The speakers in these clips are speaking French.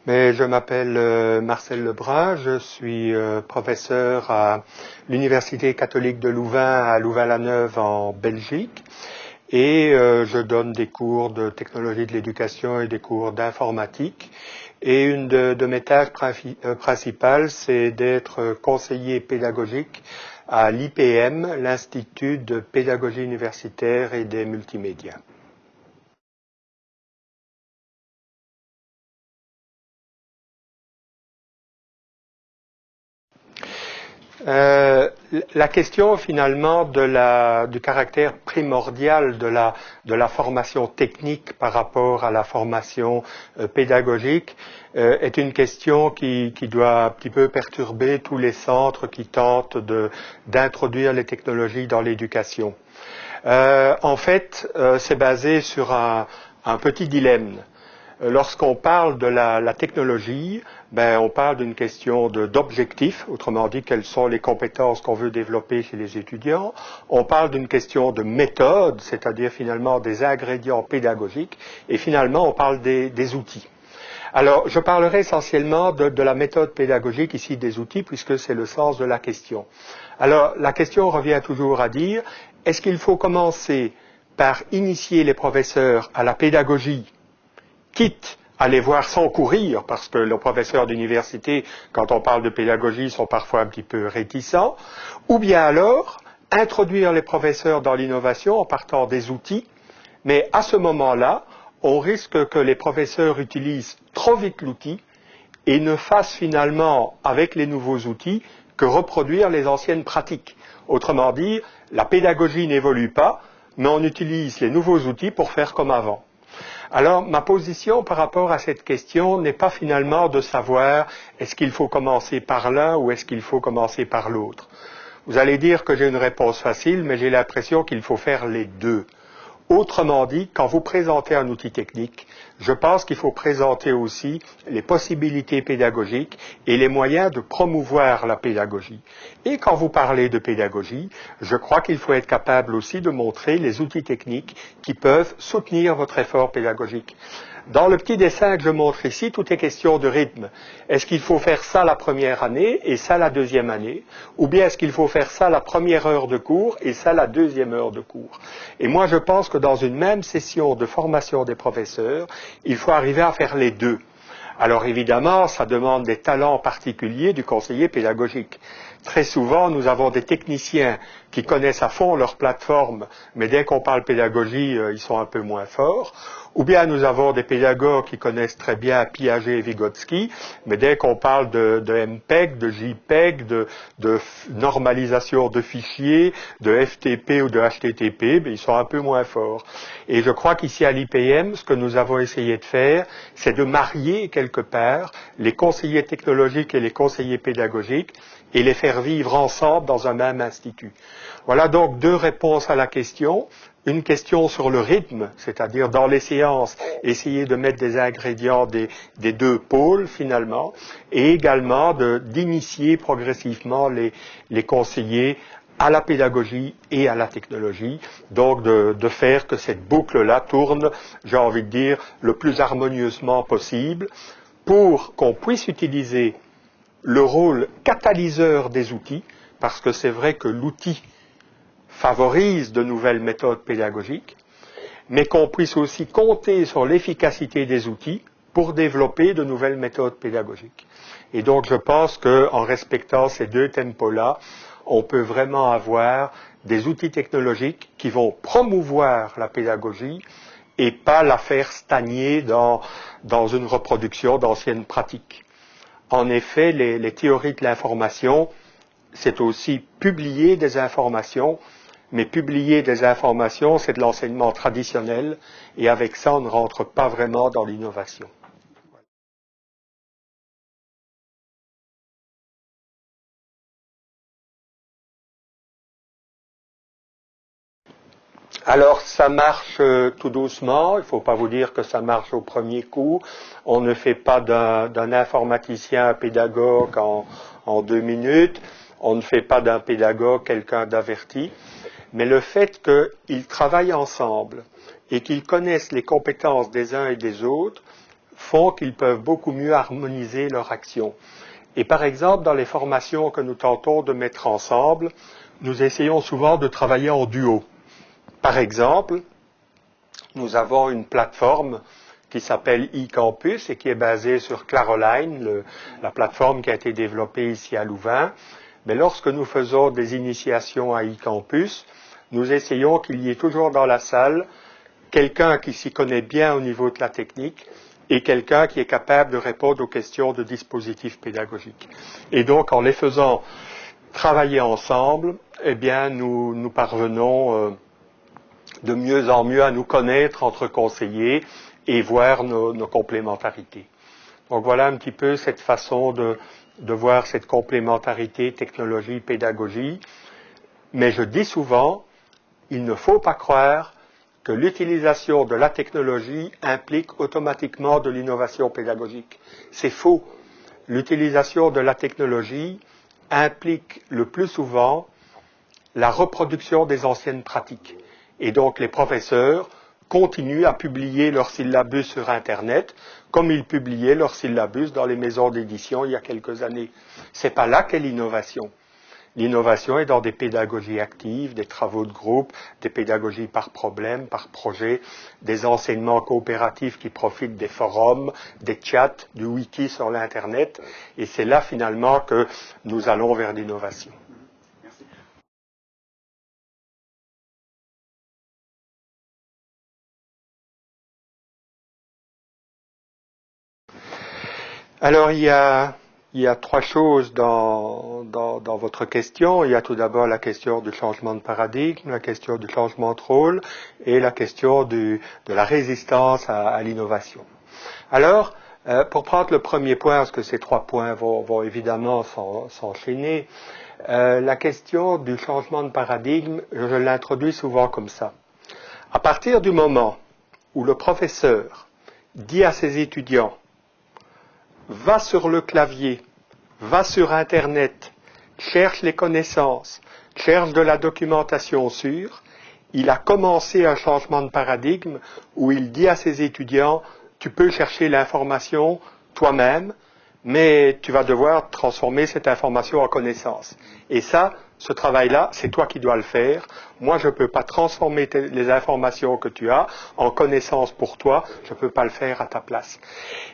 Mais je m'appelle Marcel Lebrun, je suis professeur à l'Université catholique de Louvain à Louvain-la-Neuve en Belgique et je donne des cours de technologie de l'éducation et des cours d'informatique. Et une de mes tâches principales, c'est d'être conseiller pédagogique à l'IPM, l'Institut de pédagogie universitaire et des multimédias. La question finalement du caractère primordial de la formation technique par rapport à la formation pédagogique est une question qui doit un petit peu perturber tous les centres qui tentent d'introduire les technologies dans l'éducation. En fait, c'est basé sur un petit dilemme. Lorsqu'on parle de la technologie, on parle d'une question d'objectifs, autrement dit, quelles sont les compétences qu'on veut développer chez les étudiants. On parle d'une question de méthode, c'est-à-dire finalement des ingrédients pédagogiques, et finalement on parle des outils. Alors, je parlerai essentiellement de la méthode pédagogique ici des outils, puisque c'est le sens de la question. Alors, la question revient toujours à dire, est-ce qu'il faut commencer par initier les professeurs à la pédagogie, quitte à les voir sans courir, parce que les professeurs d'université, quand on parle de pédagogie, sont parfois un petit peu réticents, ou bien alors introduire les professeurs dans l'innovation en partant des outils, mais à ce moment-là, on risque que les professeurs utilisent trop vite l'outil et ne fassent finalement, avec les nouveaux outils, que reproduire les anciennes pratiques. Autrement dit, la pédagogie n'évolue pas, mais on utilise les nouveaux outils pour faire comme avant. Alors, ma position par rapport à cette question n'est pas finalement de savoir est-ce qu'il faut commencer par l'un ou est-ce qu'il faut commencer par l'autre. Vous allez dire que j'ai une réponse facile, mais j'ai l'impression qu'il faut faire les deux. Autrement dit, quand vous présentez un outil technique, je pense qu'il faut présenter aussi les possibilités pédagogiques et les moyens de promouvoir la pédagogie. Et quand vous parlez de pédagogie, je crois qu'il faut être capable aussi de montrer les outils techniques qui peuvent soutenir votre effort pédagogique. Dans le petit dessin que je montre ici, tout est question de rythme. Est-ce qu'il faut faire ça la première année et ça la deuxième année? Ou bien est-ce qu'il faut faire ça la première heure de cours et ça la deuxième heure de cours? Et moi, je pense que dans une même session de formation des professeurs, il faut arriver à faire les deux. Alors évidemment, ça demande des talents particuliers du conseiller pédagogique. Très souvent, nous avons des techniciens qui connaissent à fond leur plateforme, mais dès qu'on parle pédagogie, ils sont un peu moins forts. Ou bien nous avons des pédagogues qui connaissent très bien Piaget et Vygotsky, mais dès qu'on parle de MPEG, de JPEG, de normalisation de fichiers, de FTP ou de HTTP, ils sont un peu moins forts. Et je crois qu'ici à l'IPM, ce que nous avons essayé de faire, c'est de marier quelque part les conseillers technologiques et les conseillers pédagogiques et les faire vivre ensemble dans un même institut. Voilà donc deux réponses à la question. Une question sur le rythme, c'est-à-dire dans les séances, essayer de mettre des ingrédients des deux pôles finalement, et également d'initier progressivement les conseillers à la pédagogie et à la technologie, donc de faire que cette boucle-là tourne, j'ai envie de dire, le plus harmonieusement possible, pour qu'on puisse utiliser le rôle catalyseur des outils, parce que c'est vrai que l'outil favorise de nouvelles méthodes pédagogiques, mais qu'on puisse aussi compter sur l'efficacité des outils pour développer de nouvelles méthodes pédagogiques. Et donc je pense qu'en respectant ces deux tempos-là, on peut vraiment avoir des outils technologiques qui vont promouvoir la pédagogie et pas la faire stagner dans une reproduction d'anciennes pratiques. En effet, les théories de l'information, c'est aussi publier des informations, mais publier des informations, c'est de l'enseignement traditionnel, et avec ça, on ne rentre pas vraiment dans l'innovation. Alors, ça marche tout doucement. Il ne faut pas vous dire que ça marche au premier coup. On ne fait pas d'un informaticien un pédagogue en 2 minutes. On ne fait pas d'un pédagogue quelqu'un d'averti. Mais le fait qu'ils travaillent ensemble et qu'ils connaissent les compétences des uns et des autres font qu'ils peuvent beaucoup mieux harmoniser leur action. Et par exemple, dans les formations que nous tentons de mettre ensemble, nous essayons souvent de travailler en duo. Par exemple, nous avons une plateforme qui s'appelle eCampus et qui est basée sur Claroline, la plateforme qui a été développée ici à Louvain. Mais lorsque nous faisons des initiations à eCampus, nous essayons qu'il y ait toujours dans la salle quelqu'un qui s'y connaît bien au niveau de la technique et quelqu'un qui est capable de répondre aux questions de dispositifs pédagogiques. Et donc, en les faisant travailler ensemble, eh bien, nous parvenons de mieux en mieux à nous connaître entre conseillers et voir nos complémentarités. Donc voilà un petit peu cette façon de voir cette complémentarité technologie-pédagogie. Mais je dis souvent, il ne faut pas croire que l'utilisation de la technologie implique automatiquement de l'innovation pédagogique. C'est faux. L'utilisation de la technologie implique le plus souvent la reproduction des anciennes pratiques. Et donc les professeurs continuent à publier leur syllabus sur Internet comme ils publiaient leur syllabus dans les maisons d'édition il y a quelques années. C'est pas là qu'est l'innovation. L'innovation est dans des pédagogies actives, des travaux de groupe, des pédagogies par problème, par projet, des enseignements coopératifs qui profitent des forums, des chats, du wiki sur l'Internet. Et c'est là finalement que nous allons vers l'innovation. Alors il y a trois choses dans votre question. Il y a tout d'abord la question du changement de paradigme, la question du changement de rôle et la question de la résistance à l'innovation. Alors, pour prendre le premier point, parce que ces trois points vont évidemment s'enchaîner, la question du changement de paradigme, je l'introduis souvent comme ça. À partir du moment où le professeur dit à ses étudiants va sur le clavier, va sur Internet, cherche les connaissances, cherche de la documentation sûre, il a commencé un changement de paradigme où il dit à ses étudiants, tu peux chercher l'information toi-même, mais tu vas devoir transformer cette information en connaissance. Et ça, ce travail-là, c'est toi qui dois le faire. Moi, je ne peux pas transformer les informations que tu as en connaissances pour toi. Je ne peux pas le faire à ta place.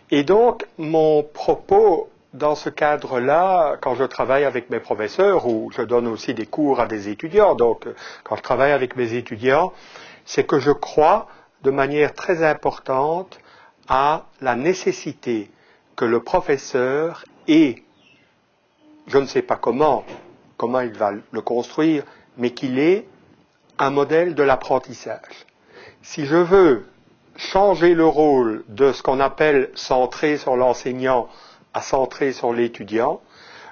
Et donc, mon propos dans ce cadre-là, quand je travaille avec mes professeurs, ou je donne aussi des cours à des étudiants, donc quand je travaille avec mes étudiants, c'est que je crois de manière très importante à la nécessité que le professeur ait, je ne sais pas comment il va le construire, mais qu'il ait un modèle de l'apprentissage. Si je veux changer le rôle de ce qu'on appelle centrer sur l'enseignant à centrer sur l'étudiant,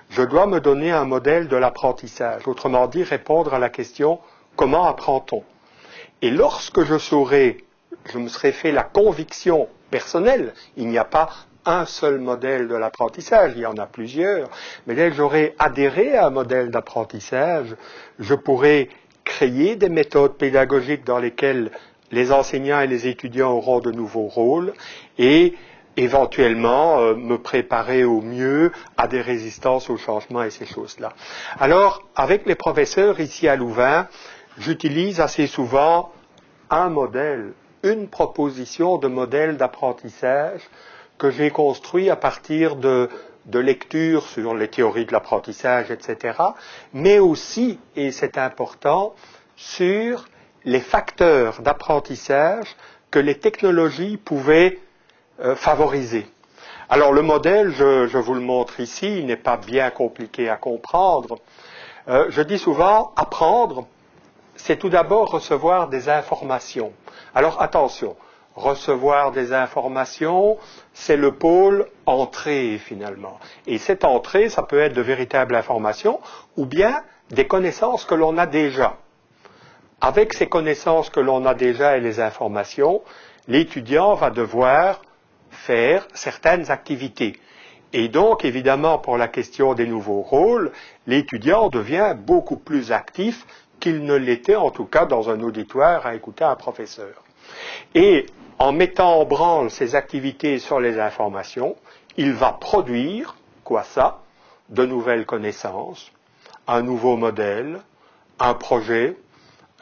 je dois me donner un modèle de l'apprentissage. Autrement dit, répondre à la question comment apprend-on? Et lorsque je me serais fait la conviction personnelle, il n'y a pas un seul modèle de l'apprentissage, il y en a plusieurs, mais dès que j'aurai adhéré à un modèle d'apprentissage, je pourrai créer des méthodes pédagogiques dans lesquelles les enseignants et les étudiants auront de nouveaux rôles et éventuellement me préparer au mieux à des résistances au changement et ces choses-là. Alors, avec les professeurs ici à Louvain, j'utilise assez souvent un modèle, une proposition de modèle d'apprentissage que j'ai construit à partir de lectures sur les théories de l'apprentissage, etc., mais aussi, et c'est important, sur les facteurs d'apprentissage que les technologies pouvaient favoriser. Alors le modèle, je vous le montre ici, il n'est pas bien compliqué à comprendre. Je dis souvent, apprendre, c'est tout d'abord recevoir des informations. Alors attention, recevoir des informations, c'est le pôle entrée finalement. Et cette entrée, ça peut être de véritables informations ou bien des connaissances que l'on a déjà. Avec ces connaissances que l'on a déjà et les informations, l'étudiant va devoir faire certaines activités. Et donc, évidemment, pour la question des nouveaux rôles, l'étudiant devient beaucoup plus actif qu'il ne l'était, en tout cas, dans un auditoire à écouter un professeur. Et En mettant en branle ses activités sur les informations, il va produire, quoi ça? De nouvelles connaissances, un nouveau modèle, un projet,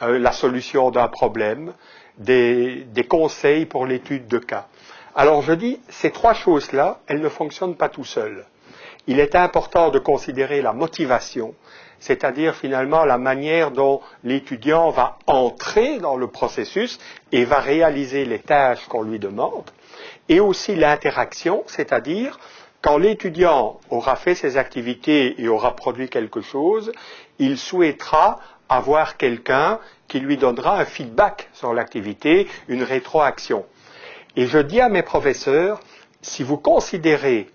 la solution d'un problème, des conseils pour l'étude de cas. Alors je dis, ces trois choses-là, elles ne fonctionnent pas tout seules. Il est important de considérer la motivation, c'est-à-dire finalement la manière dont l'étudiant va entrer dans le processus et va réaliser les tâches qu'on lui demande, et aussi l'interaction, c'est-à-dire quand l'étudiant aura fait ses activités et aura produit quelque chose, il souhaitera avoir quelqu'un qui lui donnera un feedback sur l'activité, une rétroaction. Et je dis à mes professeurs, si vous considérez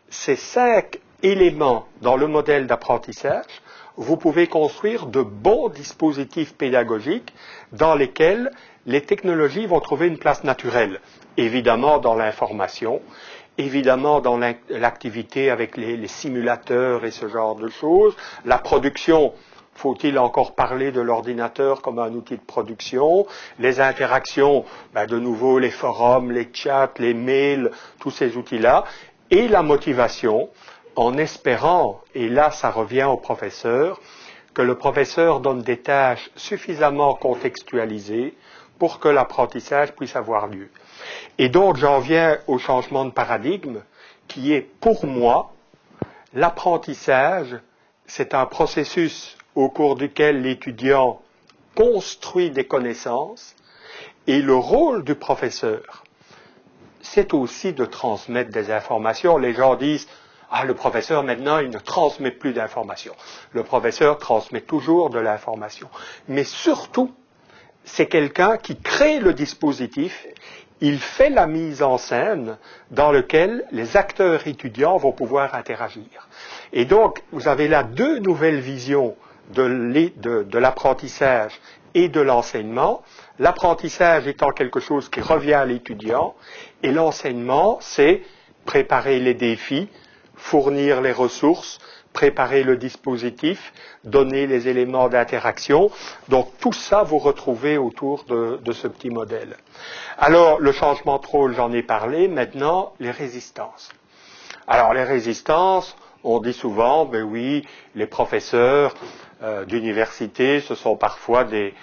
ces 5 éléments dans le modèle d'apprentissage, vous pouvez construire de bons dispositifs pédagogiques dans lesquels les technologies vont trouver une place naturelle. Évidemment dans l'information, évidemment dans l'activité avec les simulateurs et ce genre de choses, la production. Faut-il encore parler de l'ordinateur comme un outil de production? Les interactions, de nouveau les forums, les chats, les mails, tous ces outils-là. Et la motivation, en espérant, et là ça revient au professeur, que le professeur donne des tâches suffisamment contextualisées pour que l'apprentissage puisse avoir lieu. Et donc j'en viens au changement de paradigme qui est pour moi, l'apprentissage, c'est un processus au cours duquel l'étudiant construit des connaissances et le rôle du professeur, c'est aussi de transmettre des informations. Les gens disent « Ah, le professeur, maintenant, il ne transmet plus d'informations. » Le professeur transmet toujours de l'information. Mais surtout, c'est quelqu'un qui crée le dispositif, il fait la mise en scène dans lequel les acteurs étudiants vont pouvoir interagir. Et donc, vous avez là 2 nouvelles visions de l'apprentissage et de l'enseignement. L'apprentissage étant quelque chose qui revient à l'étudiant, et l'enseignement, c'est préparer les défis, fournir les ressources, préparer le dispositif, donner les éléments d'interaction. Donc tout ça, vous retrouvez autour de ce petit modèle. Alors, le changement de rôle, j'en ai parlé. Maintenant, les résistances. Alors, les résistances, on dit souvent, ben oui, les professeurs d'université, ce sont parfois des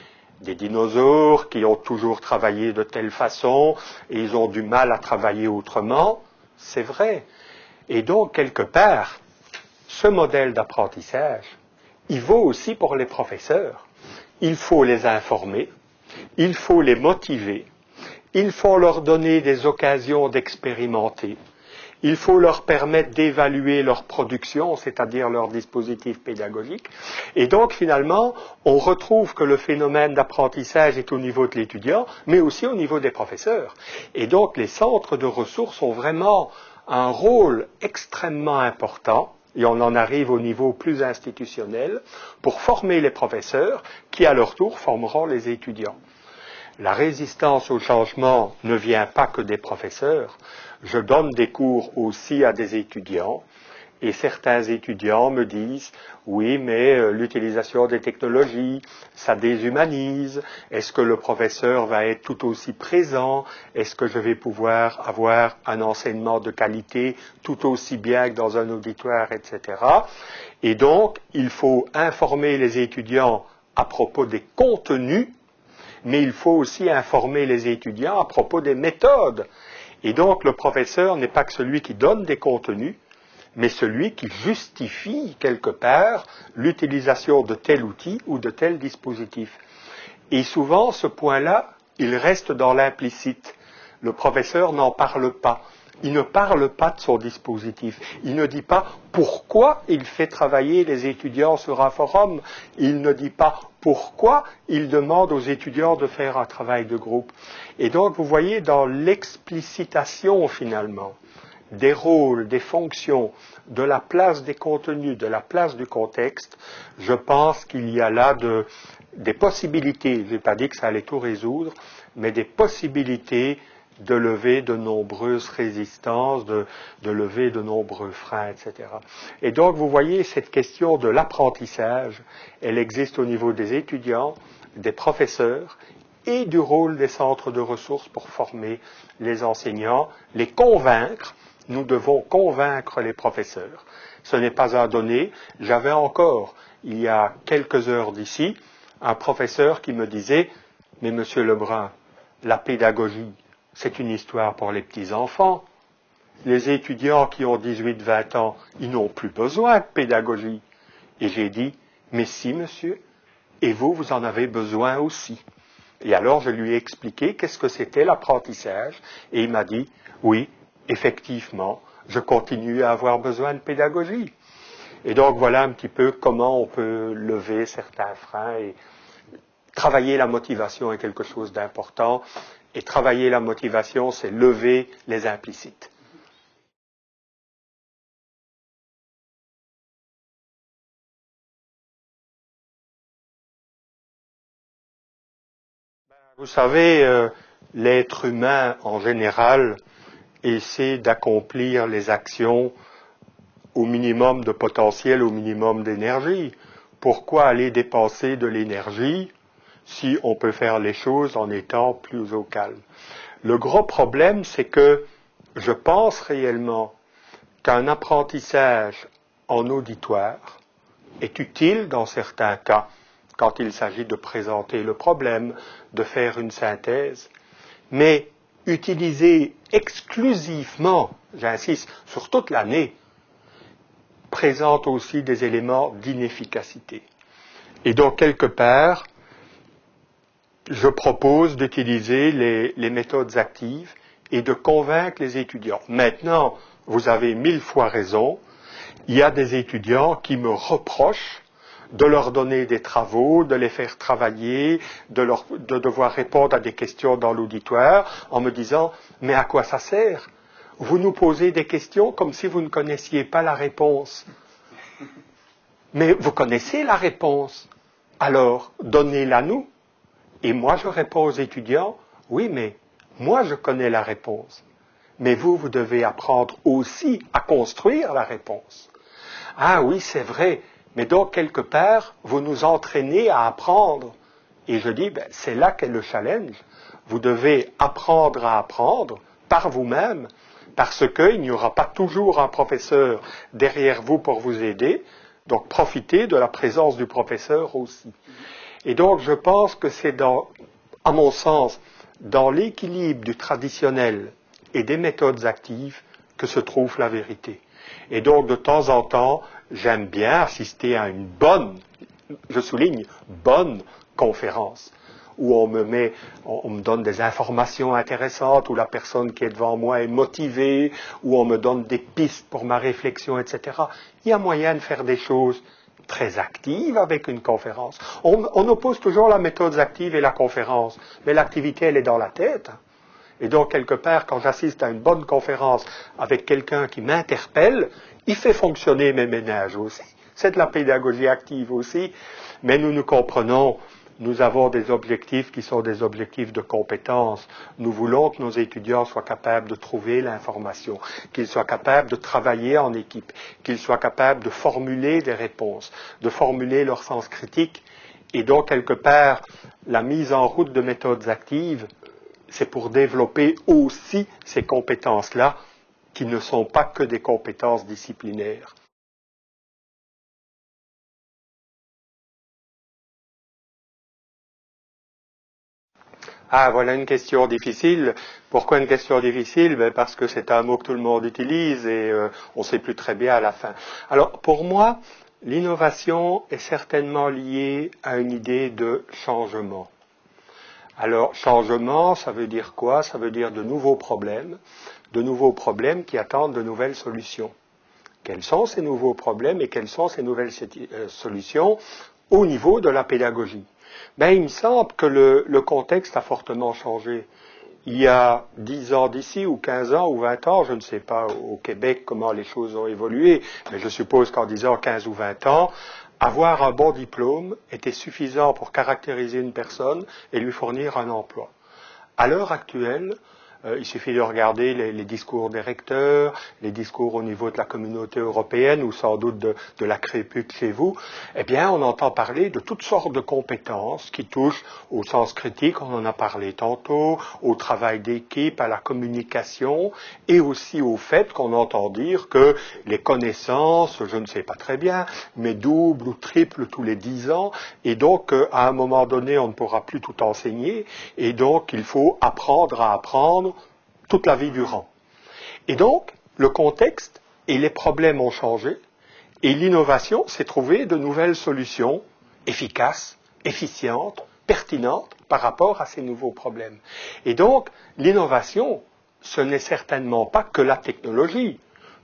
dinosaures qui ont toujours travaillé de telle façon et ils ont du mal à travailler autrement. C'est vrai. Et donc, quelque part, ce modèle d'apprentissage, il vaut aussi pour les professeurs. Il faut les informer, il faut les motiver, il faut leur donner des occasions d'expérimenter, il faut leur permettre d'évaluer leur production, c'est-à-dire leur dispositif pédagogique. Et donc, finalement, on retrouve que le phénomène d'apprentissage est au niveau de l'étudiant, mais aussi au niveau des professeurs. Et donc, les centres de ressources ont vraiment un rôle extrêmement important, et on en arrive au niveau plus institutionnel, pour former les professeurs qui, à leur tour, formeront les étudiants. La résistance au changement ne vient pas que des professeurs. Je donne des cours aussi à des étudiants et certains étudiants me disent « Oui, mais l'utilisation des technologies, ça déshumanise. Est-ce que le professeur va être tout aussi présent? Est-ce que je vais pouvoir avoir un enseignement de qualité tout aussi bien que dans un auditoire, etc. » Et donc, il faut informer les étudiants à propos des contenus, mais il faut aussi informer les étudiants à propos des méthodes. Et donc, le professeur n'est pas que celui qui donne des contenus, mais celui qui justifie quelque part l'utilisation de tel outil ou de tel dispositif. Et souvent, ce point-là, il reste dans l'implicite. Le professeur n'en parle pas. Il ne parle pas de son dispositif. Il ne dit pas pourquoi il fait travailler les étudiants sur un forum. Il ne dit pas pourquoi il demande aux étudiants de faire un travail de groupe. Et donc, vous voyez, dans l'explicitation, finalement, des rôles, des fonctions, de la place des contenus, de la place du contexte, je pense qu'il y a là des possibilités, je n'ai pas dit que ça allait tout résoudre, mais des possibilités de lever de nombreuses résistances, de lever de nombreux freins, etc. Et donc, vous voyez, cette question de l'apprentissage, elle existe au niveau des étudiants, des professeurs et du rôle des centres de ressources pour former les enseignants, les convaincre. Nous devons convaincre les professeurs. Ce n'est pas un donné. J'avais encore, il y a quelques heures d'ici, un professeur qui me disait « Mais monsieur Lebrun, la pédagogie, c'est une histoire pour les petits-enfants. Les étudiants qui ont 18-20 ans, ils n'ont plus besoin de pédagogie. » Et j'ai dit « Mais si, monsieur, et vous, vous en avez besoin aussi. » Et alors, je lui ai expliqué qu'est-ce que c'était l'apprentissage, et il m'a dit « Oui, effectivement, je continue à avoir besoin de pédagogie. » Et donc, voilà un petit peu comment on peut lever certains freins. Et travailler la motivation est quelque chose d'important, et travailler la motivation, c'est lever les implicites. Vous savez, l'être humain en général essaie d'accomplir les actions au minimum de potentiel, au minimum d'énergie. Pourquoi aller dépenser de l'énergie si on peut faire les choses en étant plus au calme? Le gros problème, c'est que je pense réellement qu'un apprentissage en auditoire est utile dans certains cas, quand il s'agit de présenter le problème, de faire une synthèse, mais utilisé exclusivement, j'insiste, sur toute l'année, présente aussi des éléments d'inefficacité. Et donc, quelque part, je propose d'utiliser les méthodes actives et de convaincre les étudiants. Maintenant, vous avez 1000 fois raison, il y a des étudiants qui me reprochent de leur donner des travaux, de les faire travailler, de devoir répondre à des questions dans l'auditoire, en me disant « Mais à quoi ça sert? Vous nous posez des questions comme si vous ne connaissiez pas la réponse. Mais vous connaissez la réponse. Alors, donnez-la nous. » Et moi, je réponds aux étudiants « Oui, mais moi, je connais la réponse. Mais vous, vous devez apprendre aussi à construire la réponse. » Ah oui, c'est vrai. Mais donc, quelque part, vous nous entraînez à apprendre. Et je dis, c'est là qu'est le challenge. Vous devez apprendre à apprendre par vous-même, parce qu'il n'y aura pas toujours un professeur derrière vous pour vous aider. Donc, profitez de la présence du professeur aussi. Et donc, je pense que c'est à mon sens, dans l'équilibre du traditionnel et des méthodes actives que se trouve la vérité. Et donc, de temps en temps, j'aime bien assister à une bonne, je souligne, bonne conférence, où on me donne des informations intéressantes, où la personne qui est devant moi est motivée, où on me donne des pistes pour ma réflexion, etc. Il y a moyen de faire des choses très actives avec une conférence. On oppose toujours la méthode active et la conférence, mais l'activité, elle est dans la tête. Et donc, quelque part, quand j'assiste à une bonne conférence avec quelqu'un qui m'interpelle, il fait fonctionner mes ménages aussi. C'est de la pédagogie active aussi, mais nous comprenons, nous avons des objectifs qui sont des objectifs de compétence. Nous voulons que nos étudiants soient capables de trouver l'information, qu'ils soient capables de travailler en équipe, qu'ils soient capables de formuler des réponses, de formuler leur sens critique. Et donc, quelque part, la mise en route de méthodes actives, c'est pour développer aussi ces compétences-là, qui ne sont pas que des compétences disciplinaires. Ah, voilà une question difficile. Pourquoi une question difficile? Parce que c'est un mot que tout le monde utilise et on ne sait plus très bien à la fin. Alors, pour moi, l'innovation est certainement liée à une idée de changement. Alors, changement, ça veut dire quoi? Ça veut dire de nouveaux problèmes qui attendent de nouvelles solutions. Quels sont ces nouveaux problèmes et quelles sont ces nouvelles solutions au niveau de la pédagogie? Il me semble que le contexte a fortement changé. Il y a 10 ans d'ici, ou 15 ans, ou 20 ans, je ne sais pas au Québec comment les choses ont évolué, mais je suppose qu'en disant 15 ou 20 ans, avoir un bon diplôme était suffisant pour caractériser une personne et lui fournir un emploi. À l'heure actuelle, Il suffit de regarder les discours des recteurs, les discours au niveau de la communauté européenne ou sans doute de la CREPUC chez vous. Eh bien, on entend parler de toutes sortes de compétences qui touchent au sens critique, on en a parlé tantôt, au travail d'équipe, à la communication et aussi au fait qu'on entend dire que les connaissances, je ne sais pas très bien, mais doublent ou triplent tous les 10 ans et donc à un moment donné, on ne pourra plus tout enseigner et donc il faut apprendre à apprendre toute la vie durant. Et donc, le contexte et les problèmes ont changé, et l'innovation, c'est trouver de nouvelles solutions efficaces, efficientes, pertinentes par rapport à ces nouveaux problèmes. Et donc, l'innovation, ce n'est certainement pas que la technologie,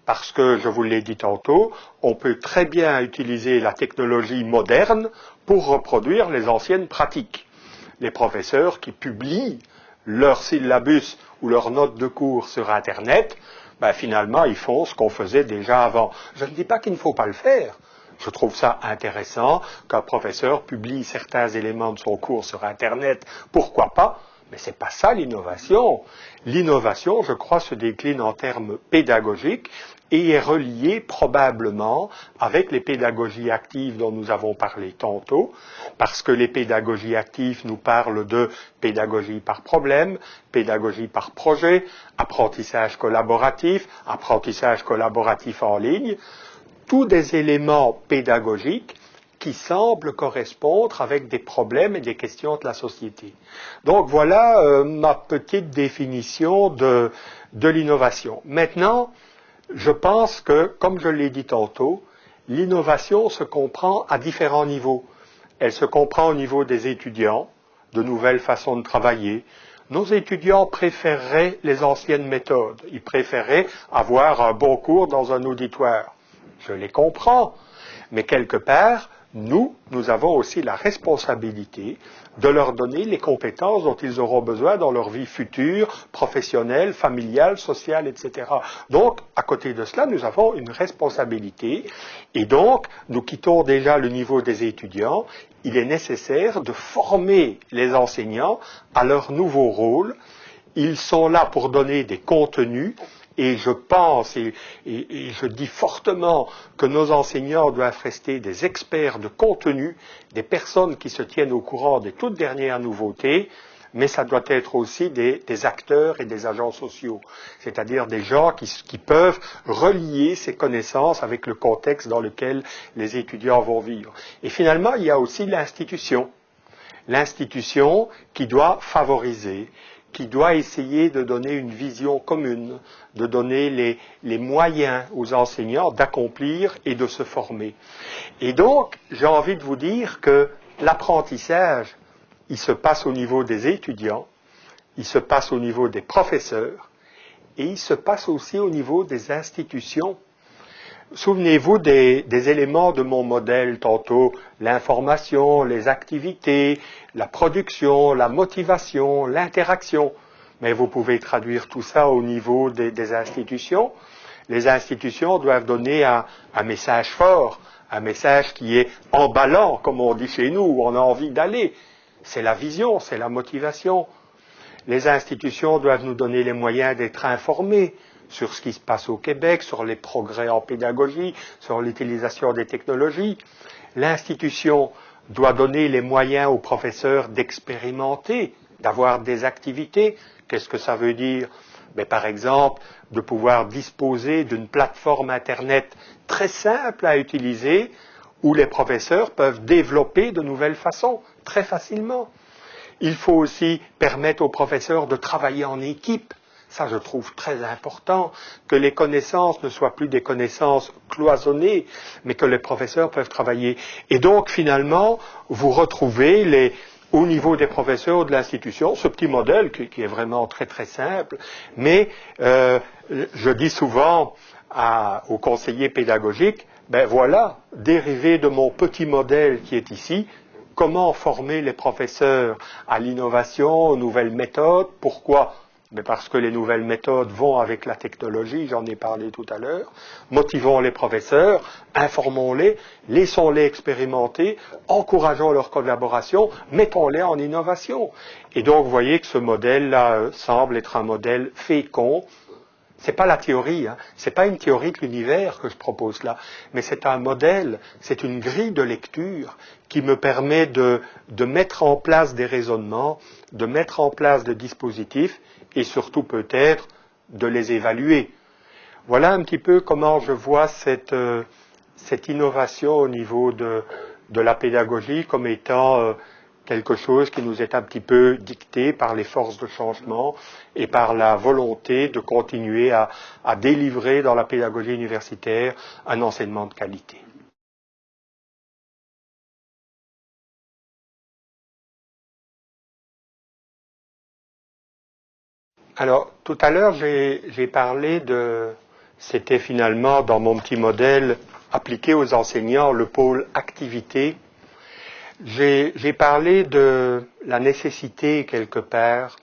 parce que, je vous l'ai dit tantôt, on peut très bien utiliser la technologie moderne pour reproduire les anciennes pratiques. Les professeurs qui publient leur syllabus ou leurs notes de cours sur Internet, finalement, ils font ce qu'on faisait déjà avant. Je ne dis pas qu'il ne faut pas le faire. Je trouve ça intéressant qu'un professeur publie certains éléments de son cours sur Internet. Pourquoi pas? Mais ce n'est pas ça l'innovation. L'innovation, je crois, se décline en termes pédagogiques et est reliée probablement avec les pédagogies actives dont nous avons parlé tantôt, parce que les pédagogies actives nous parlent de pédagogie par problème, pédagogie par projet, apprentissage collaboratif en ligne, tous des éléments pédagogiques qui semblent correspondre avec des problèmes et des questions de la société. Donc voilà ma petite définition de l'innovation. Maintenant, je pense que, comme je l'ai dit tantôt, l'innovation se comprend à différents niveaux. Elle se comprend au niveau des étudiants, de nouvelles façons de travailler. Nos étudiants préféreraient les anciennes méthodes. Ils préféraient avoir un bon cours dans un auditoire. Je les comprends. Mais quelque part, nous avons aussi la responsabilité de leur donner les compétences dont ils auront besoin dans leur vie future, professionnelle, familiale, sociale, etc. Donc, à côté de cela, nous avons une responsabilité et donc, nous quittons déjà le niveau des étudiants. Il est nécessaire de former les enseignants à leur nouveau rôle. Ils sont là pour donner des contenus. Et je pense et je dis fortement que nos enseignants doivent rester des experts de contenu, des personnes qui se tiennent au courant des toutes dernières nouveautés, mais ça doit être aussi des acteurs et des agents sociaux, c'est-à-dire des gens qui peuvent relier ces connaissances avec le contexte dans lequel les étudiants vont vivre. Et finalement, il y a aussi l'institution qui doit favoriser, qui doit essayer de donner une vision commune, de donner les moyens aux enseignants d'accomplir et de se former. Et donc, j'ai envie de vous dire que l'apprentissage, il se passe au niveau des étudiants, il se passe au niveau des professeurs, et il se passe aussi au niveau des institutions. Souvenez-vous des éléments de mon modèle tantôt, l'information, les activités, la production, la motivation, l'interaction. Mais vous pouvez traduire tout ça au niveau des institutions. Les institutions doivent donner un message fort, un message qui est emballant, comme on dit chez nous, où on a envie d'aller. C'est la vision, c'est la motivation. Les institutions doivent nous donner les moyens d'être informés sur ce qui se passe au Québec, sur les progrès en pédagogie, sur l'utilisation des technologies. L'institution doit donner les moyens aux professeurs d'expérimenter, d'avoir des activités. Qu'est-ce que ça veut dire? Par exemple, de pouvoir disposer d'une plateforme Internet très simple à utiliser, où les professeurs peuvent développer de nouvelles façons, très facilement. Il faut aussi permettre aux professeurs de travailler en équipe. Ça, je trouve très important, que les connaissances ne soient plus des connaissances cloisonnées, mais que les professeurs peuvent travailler. Et donc, finalement, vous retrouvez au niveau des professeurs de l'institution, ce petit modèle qui est vraiment très très simple, mais je dis souvent aux conseillers pédagogiques, voilà, dérivé de mon petit modèle qui est ici, comment former les professeurs à l'innovation, aux nouvelles méthodes, pourquoi? Mais parce que les nouvelles méthodes vont avec la technologie, j'en ai parlé tout à l'heure. Motivons les professeurs, informons-les, laissons-les expérimenter, encourageons leur collaboration, mettons-les en innovation. Et donc, vous voyez que ce modèle-là semble être un modèle fécond. C'est pas la théorie, hein. C'est pas une théorie de l'univers que je propose là, mais c'est un modèle, c'est une grille de lecture qui me permet de mettre en place des raisonnements, de mettre en place des dispositifs et surtout peut-être de les évaluer. Voilà un petit peu comment je vois cette innovation au niveau de la pédagogie comme étant quelque chose qui nous est un petit peu dicté par les forces de changement et par la volonté de continuer à délivrer dans la pédagogie universitaire un enseignement de qualité. Alors, tout à l'heure, j'ai parlé c'était finalement dans mon petit modèle appliqué aux enseignants, le pôle activité. J'ai parlé de la nécessité, quelque part,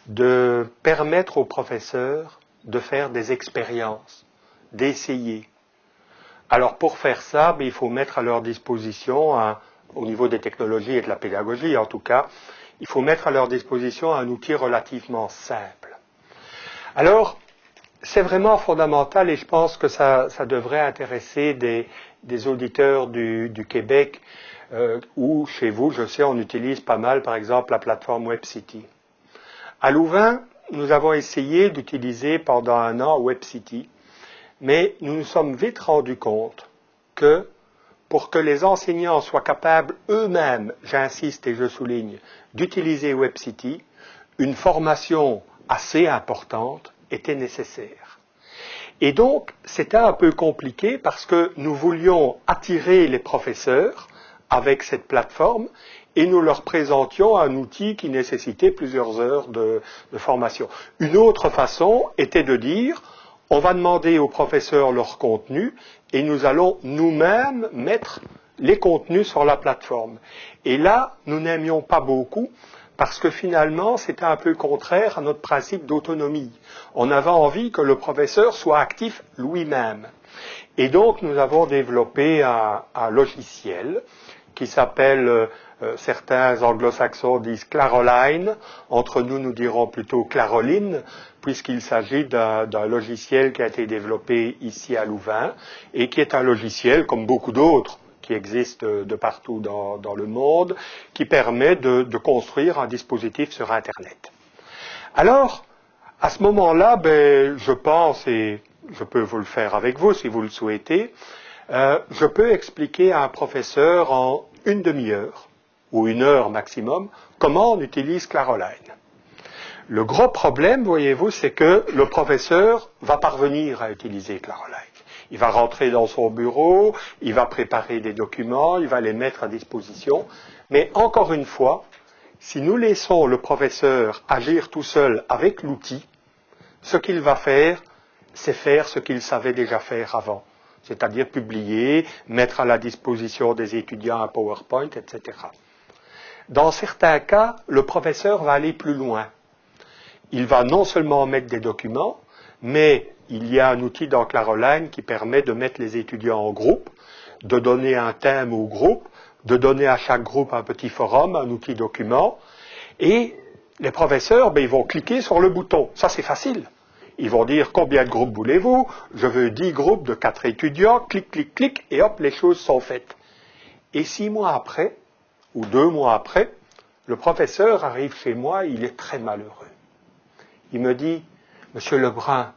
de permettre aux professeurs de faire des expériences, d'essayer. Alors pour faire ça, il faut mettre à leur disposition, au niveau des technologies et de la pédagogie en tout cas, il faut mettre à leur disposition un outil relativement simple. Alors, c'est vraiment fondamental et je pense que ça devrait intéresser des auditeurs du Québec ou chez vous, je sais, on utilise pas mal, par exemple, la plateforme WebCity. À Louvain, nous avons essayé d'utiliser pendant un an WebCity, mais nous nous sommes vite rendus compte que pour que les enseignants soient capables eux-mêmes, j'insiste et je souligne, d'utiliser WebCity, une formation assez importante était nécessaire. Et donc, c'était un peu compliqué parce que nous voulions attirer les professeurs avec cette plateforme et nous leur présentions un outil qui nécessitait plusieurs heures de formation. Une autre façon était de dire, on va demander aux professeurs leur contenu et nous allons nous-mêmes mettre les contenus sur la plateforme. Et là, nous n'aimions pas beaucoup parce que finalement, c'était un peu contraire à notre principe d'autonomie. On avait envie que le professeur soit actif lui-même. Et donc, nous avons développé un logiciel qui s'appelle, certains anglo-saxons disent Claroline, entre nous, nous dirons plutôt Claroline, puisqu'il s'agit d'un logiciel qui a été développé ici à Louvain, et qui est un logiciel, comme beaucoup d'autres, qui existent de partout dans le monde, qui permet de construire un dispositif sur Internet. Alors, à ce moment-là, je pense, et je peux vous le faire avec vous si vous le souhaitez, je peux expliquer à un professeur en une demi-heure ou une heure maximum comment on utilise Claroline. Le gros problème, voyez-vous, c'est que le professeur va parvenir à utiliser Claroline. Il va rentrer dans son bureau, il va préparer des documents, il va les mettre à disposition. Mais encore une fois, si nous laissons le professeur agir tout seul avec l'outil, ce qu'il va faire, c'est faire ce qu'il savait déjà faire avant. C'est-à-dire publier, mettre à la disposition des étudiants un PowerPoint, etc. Dans certains cas, le professeur va aller plus loin. Il va non seulement mettre des documents, mais il y a un outil dans Claroline qui permet de mettre les étudiants en groupe, de donner un thème au groupe, de donner à chaque groupe un petit forum, un outil document, et les professeurs, ils vont cliquer sur le bouton. Ça, c'est facile. Ils vont dire combien de groupes voulez-vous, je veux 10 groupes de 4 étudiants, clic, clic, clic, et hop, les choses sont faites. Et 6 mois après, ou 2 mois après, le professeur arrive chez moi, il est très malheureux. Il me dit, Monsieur Lebrun,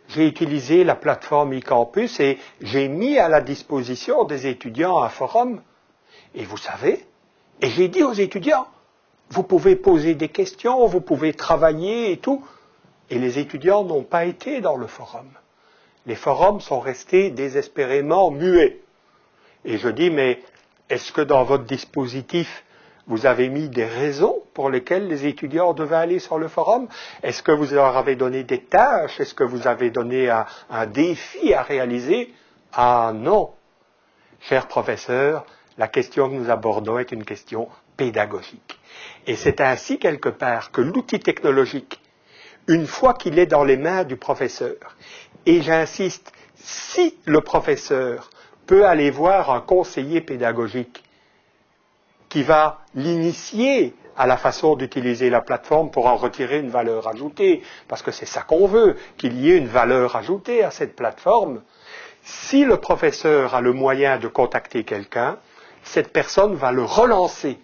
j'ai utilisé la plateforme eCampus et j'ai mis à la disposition des étudiants un forum. Et vous savez, et j'ai dit aux étudiants, vous pouvez poser des questions, vous pouvez travailler et tout. Et les étudiants n'ont pas été dans le forum. Les forums sont restés désespérément muets. Et je dis, mais est-ce que dans votre dispositif, vous avez mis des raisons pour lesquelles les étudiants devaient aller sur le forum? Est-ce que vous leur avez donné des tâches? Est-ce que vous avez donné un défi à réaliser? Ah non. Chers professeurs, la question que nous abordons est une question pédagogique. Et c'est ainsi quelque part que l'outil technologique, une fois qu'il est dans les mains du professeur. Et j'insiste, si le professeur peut aller voir un conseiller pédagogique qui va l'initier à la façon d'utiliser la plateforme pour en retirer une valeur ajoutée, parce que c'est ça qu'on veut, qu'il y ait une valeur ajoutée à cette plateforme. Si le professeur a le moyen de contacter quelqu'un, cette personne va le relancer.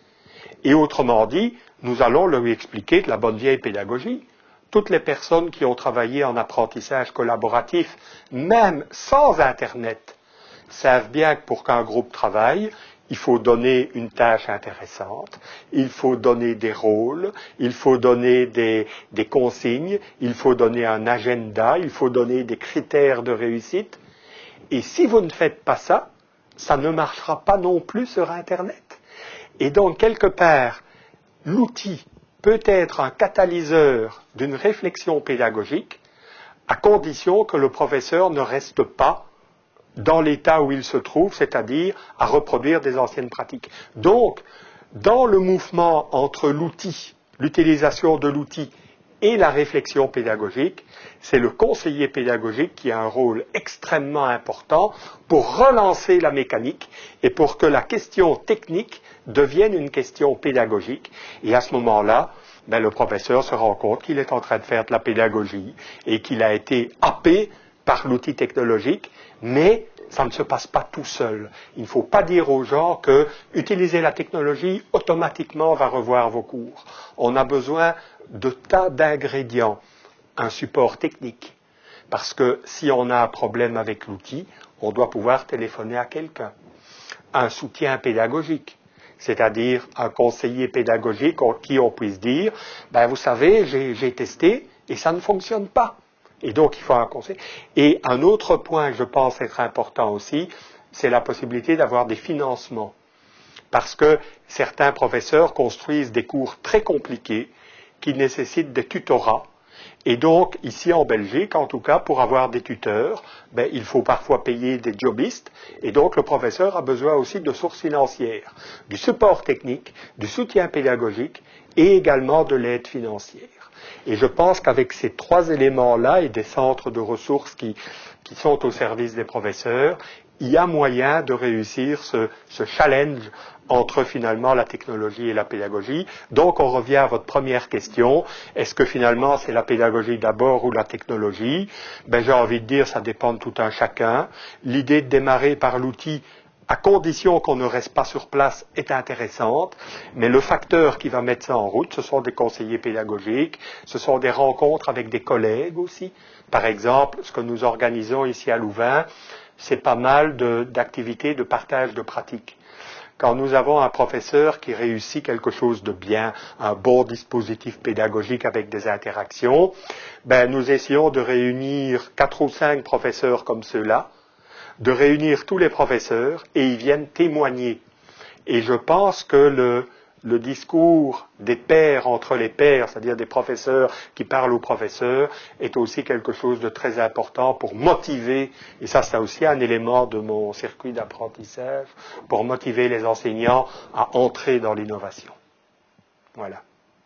Et autrement dit, nous allons lui expliquer de la bonne vieille pédagogie. Toutes les personnes qui ont travaillé en apprentissage collaboratif, même sans Internet, savent bien que pour qu'un groupe travaille, il faut donner une tâche intéressante, il faut donner des rôles, il faut donner des consignes, il faut donner un agenda, il faut donner des critères de réussite. Et si vous ne faites pas ça, ça ne marchera pas non plus sur Internet. Et donc, quelque part, l'outil peut être un catalyseur d'une réflexion pédagogique, à condition que le professeur ne reste pas dans l'état où il se trouve, c'est-à-dire à reproduire des anciennes pratiques. Donc, dans le mouvement entre l'outil, l'utilisation de l'outil et la réflexion pédagogique, c'est le conseiller pédagogique qui a un rôle extrêmement important pour relancer la mécanique et pour que la question technique devienne une question pédagogique. Et à ce moment-là, le professeur se rend compte qu'il est en train de faire de la pédagogie et qu'il a été happé par l'outil technologique, mais ça ne se passe pas tout seul. Il ne faut pas dire aux gens que utiliser la technologie automatiquement va revoir vos cours. On a besoin de tas d'ingrédients, un support technique, parce que si on a un problème avec l'outil, on doit pouvoir téléphoner à quelqu'un. Un soutien pédagogique, c'est-à-dire un conseiller pédagogique en qui on puisse dire, vous savez, j'ai testé et ça ne fonctionne pas. Et donc, il faut un conseil. Et un autre point que je pense être important aussi, c'est la possibilité d'avoir des financements. Parce que certains professeurs construisent des cours très compliqués qui nécessitent des tutorats. Et donc, ici en Belgique, en tout cas, pour avoir des tuteurs, il faut parfois payer des jobistes. Et donc, le professeur a besoin aussi de sources financières, du support technique, du soutien pédagogique et également de l'aide financière. Et je pense qu'avec ces trois éléments-là et des centres de ressources qui sont au service des professeurs, il y a moyen de réussir ce challenge entre finalement la technologie et la pédagogie. Donc on revient à votre première question, est-ce que finalement c'est la pédagogie d'abord ou la technologie? J'ai envie de dire ça dépend de tout un chacun. L'idée de démarrer par l'outil à condition qu'on ne reste pas sur place, est intéressante, mais le facteur qui va mettre ça en route, ce sont des conseillers pédagogiques, ce sont des rencontres avec des collègues aussi. Par exemple, ce que nous organisons ici à Louvain, c'est pas mal d'activités de partage de pratiques. Quand nous avons un professeur qui réussit quelque chose de bien, un bon dispositif pédagogique avec des interactions, nous essayons de réunir 4 ou 5 professeurs comme ceux-là, de réunir tous les professeurs et ils viennent témoigner. Et je pense que le discours des pairs entre les pairs, c'est-à-dire des professeurs qui parlent aux professeurs, est aussi quelque chose de très important pour motiver, et ça c'est aussi un élément de mon circuit d'apprentissage, pour motiver les enseignants à entrer dans l'innovation. Voilà.